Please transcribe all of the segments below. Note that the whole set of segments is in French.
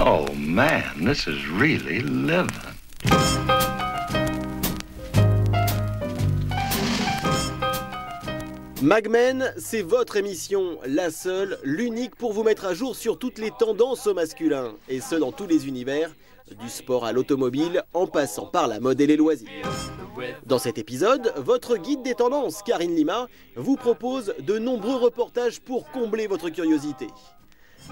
Oh man, this is really living. Mad Men, c'est votre émission, la seule, l'unique pour vous mettre à jour sur toutes les tendances au masculin, et ce dans tous les univers, du sport à l'automobile, en passant par la mode et les loisirs. Dans cet épisode, votre guide des tendances, Karine Lima, vous propose de nombreux reportages pour combler votre curiosité.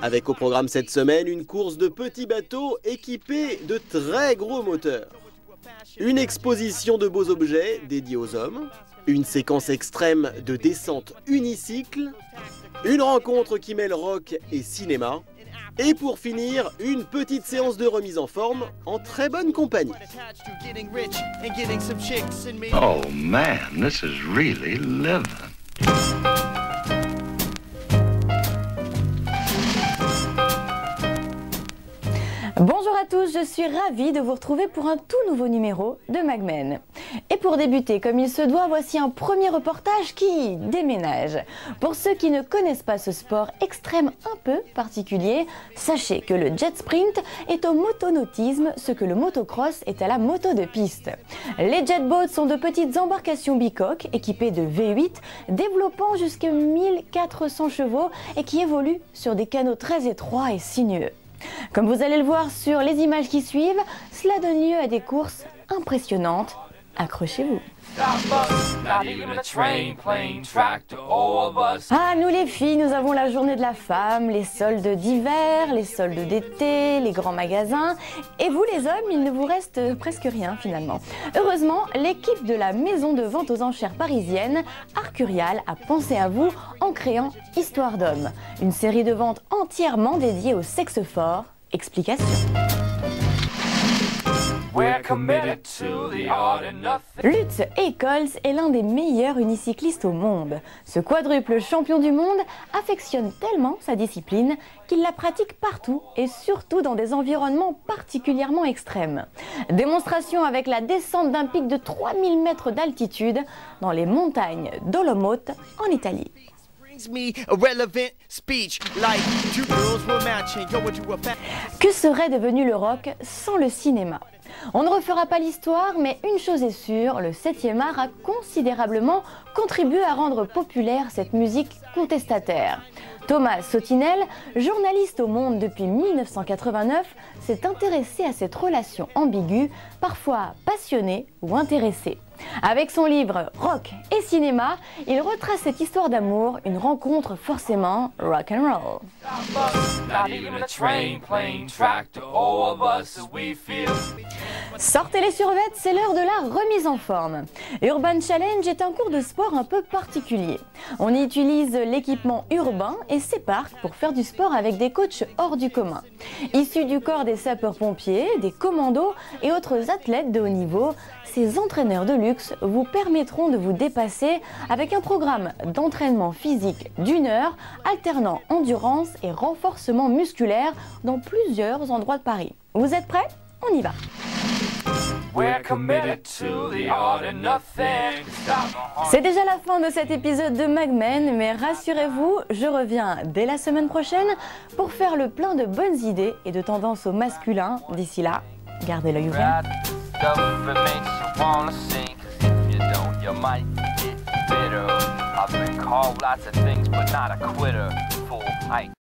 Avec au programme cette semaine une course de petits bateaux équipés de très gros moteurs. Une exposition de beaux objets dédiés aux hommes. Une séquence extrême de descente unicycle. Une rencontre qui mêle rock et cinéma. Et pour finir, une petite séance de remise en forme en très bonne compagnie. Oh man, this is really living. Bonjour à tous, je suis ravie de vous retrouver pour un tout nouveau numéro de Mad Men. Et pour débuter comme il se doit, voici un premier reportage qui déménage. Pour ceux qui ne connaissent pas ce sport extrême un peu particulier, sachez que le jet sprint est au motonautisme ce que le motocross est à la moto de piste. Les jet boats sont de petites embarcations bicoques équipées de V8 développant jusqu'à 1400 chevaux et qui évoluent sur des canaux très étroits et sinueux. Comme vous allez le voir sur les images qui suivent, cela donne lieu à des courses impressionnantes. Accrochez-vous. Ah, nous les filles, nous avons la journée de la femme, les soldes d'hiver, les soldes d'été, les grands magasins. Et vous les hommes, il ne vous reste presque rien finalement. Heureusement, l'équipe de la maison de vente aux enchères parisienne, Arcurial, a pensé à vous en créant Histoire d'Homme, une série de ventes entièrement dédiée au sexe fort. Explication. Lutz Eickhols est l'un des meilleurs unicyclistes au monde. Ce quadruple champion du monde affectionne tellement sa discipline qu'il la pratique partout et surtout dans des environnements particulièrement extrêmes. Démonstration avec la descente d'un pic de 3000 mètres d'altitude dans les montagnes Dolomotes en Italie. Que serait devenu le rock sans le cinéma ? On ne refera pas l'histoire, mais une chose est sûre, le 7e art a considérablement contribué à rendre populaire cette musique contestataire. Thomas Sautinel, journaliste au Monde depuis 1989, s'est intéressé à cette relation ambiguë, parfois passionnée ou intéressée. Avec son livre Rock et cinéma, il retrace cette histoire d'amour, une rencontre forcément rock and roll. Sortez les survêtements, c'est l'heure de la remise en forme. Urban Challenge est un cours de sport un peu particulier. On y utilise l'équipement urbain et ses parcs pour faire du sport avec des coachs hors du commun. Issus du corps des sapeurs-pompiers, des commandos et autres athlètes de haut niveau, ces entraîneurs de luxe vous permettront de vous dépasser avec un programme d'entraînement physique d'1 heure, alternant endurance et renforcement musculaire dans plusieurs endroits de Paris. Vous êtes prêts ? On y va. C'est déjà la fin de cet épisode de Mad Men, mais rassurez-vous, je reviens dès la semaine prochaine pour faire le plein de bonnes idées et de tendances au masculin. D'ici là, gardez l'œil ouvert.